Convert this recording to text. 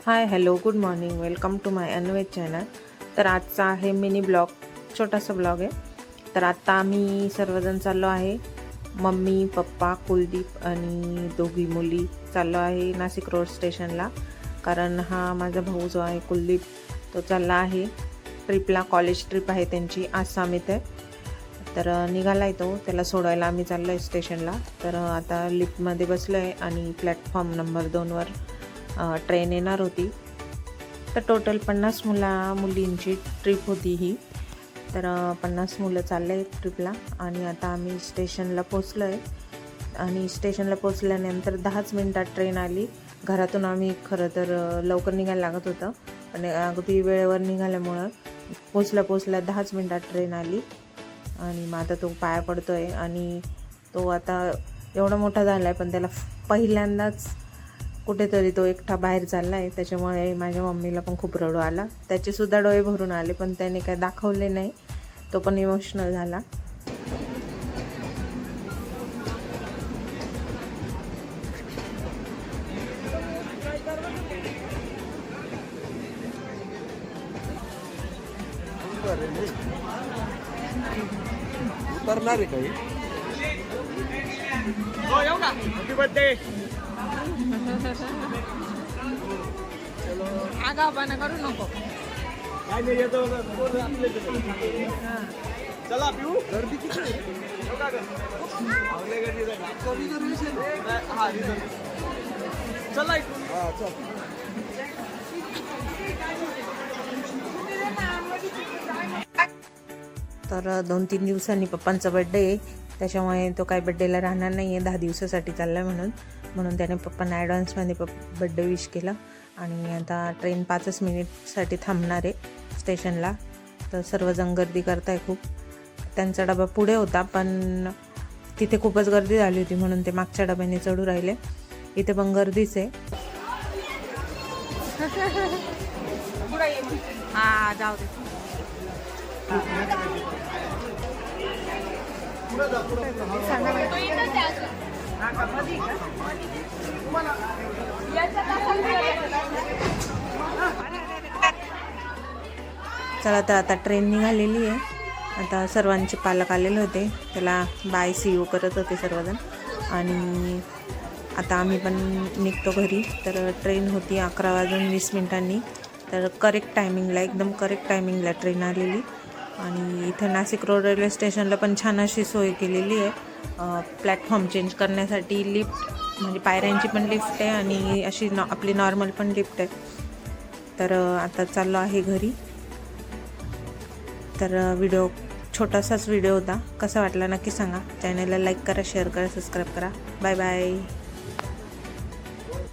High hello good morning, welcome to my अनवेज channel. तर आजचा आहे मिनी ब्लॉग, छोटासा ब्लॉग आहे. तर आत्ता आम्ही सर्वजण चाललो आहे, मम्मी पप्पा कुलदीप आणि दोघी मुली चाललो आहे नाशिक रोड स्टेशनला. कारण हा माझा भाऊ जो आहे कुलदीप तो चालला आहे ट्रिपला, कॉलेज ट्रिप आहे त्यांची आसाम इथे. तर निघाला आहे तो, त्याला सोडायला आम्ही चाललो आहे स्टेशनला. तर आता लिफ्टमध्ये बसलो आहे आणि प्लॅटफॉर्म नंबर 2वर ट्रेन येणार होती. तर टोटल 50 मुलींची ट्रिप होती ही. तर 50 मुलं चालले आहेत ट्रिपला. आणि आता आम्ही स्टेशनला पोचलो आहे आणि स्टेशनला पोचल्यानंतर 10च मिनटात ट्रेन आली. घरातून आम्ही खरं तर लवकर निघायला लागत होतं, पण अगदी वेळेवर निघाल्यामुळं पोचल्या 10च मिनटात ट्रेन आली. आणि मग आता तो पाया पडतो आहे आणि तो आता एवढा मोठा झाला आहे, पण त्याला पहिल्यांदाच कुठेतरी तो एकटा बाहेर चालला आहे. त्याच्यामुळे माझ्या मम्मीला पण खूप रडू आला, त्याचेसुद्धा डोळे भरून आले, पण त्याने काय दाखवले नाही. तो पण इमोशनल झाला. उतरणार आहे काही हॅपी बर्थडे. आगाऊपणा करू नको. काय नाही येतो चला पिऊ. गर्दी किती आहे? चला हा चल. तर 2-3 दिवसांनी पप्पांचा बड्डे आहे, त्याच्यामुळे तो काही बड्डेला राहणार नाही आहे, 10 दिवसासाठी चालला आहे म्हणून त्याने पप्पांना ॲडव्हान्समध्ये बड्डे विश केलं. आणि आता ट्रेन 5च मिनिटसाठी थांबणार आहे स्टेशनला. तर सर्वजण गर्दी करताय खूप. त्यांचा डबा पुढे होता, पण तिथे खूपच गर्दी झाली होती म्हणून ते मागच्या डब्याने चढू राहिले. इथे पण गर्दीच आहे. हा जाऊ दे. चला, तर आता ट्रेन निघालेली आहे. आता सर्वांचे पालक आलेले होते, त्याला बाय सी यू करत होते सर्वजण. आणि आता आम्ही पण निघतो घरी. तर ट्रेन होती 11:20. तर करेक्ट टायमिंगला, एकदम करेक्ट टायमिंगला ट्रेन आलेली. आणि इथं नाशिक रोड रेल्वे स्टेशनला पण छान अशी सोय केलेली आहे. प्लॅटफॉर्म चेंज करण्यासाठी लिफ्ट, म्हणजे पायऱ्यांची पण लिफ्ट आहे आणि अशी आपली नॉर्मल पण लिफ्ट आहे. तर आता चाललो आहे घरी. तर छोटासाच व्हिडिओ होता, कसा वाटला नक्की सांगा. चॅनलला लाईक करा, शेअर करा, सबस्क्राईब करा. Bye bye.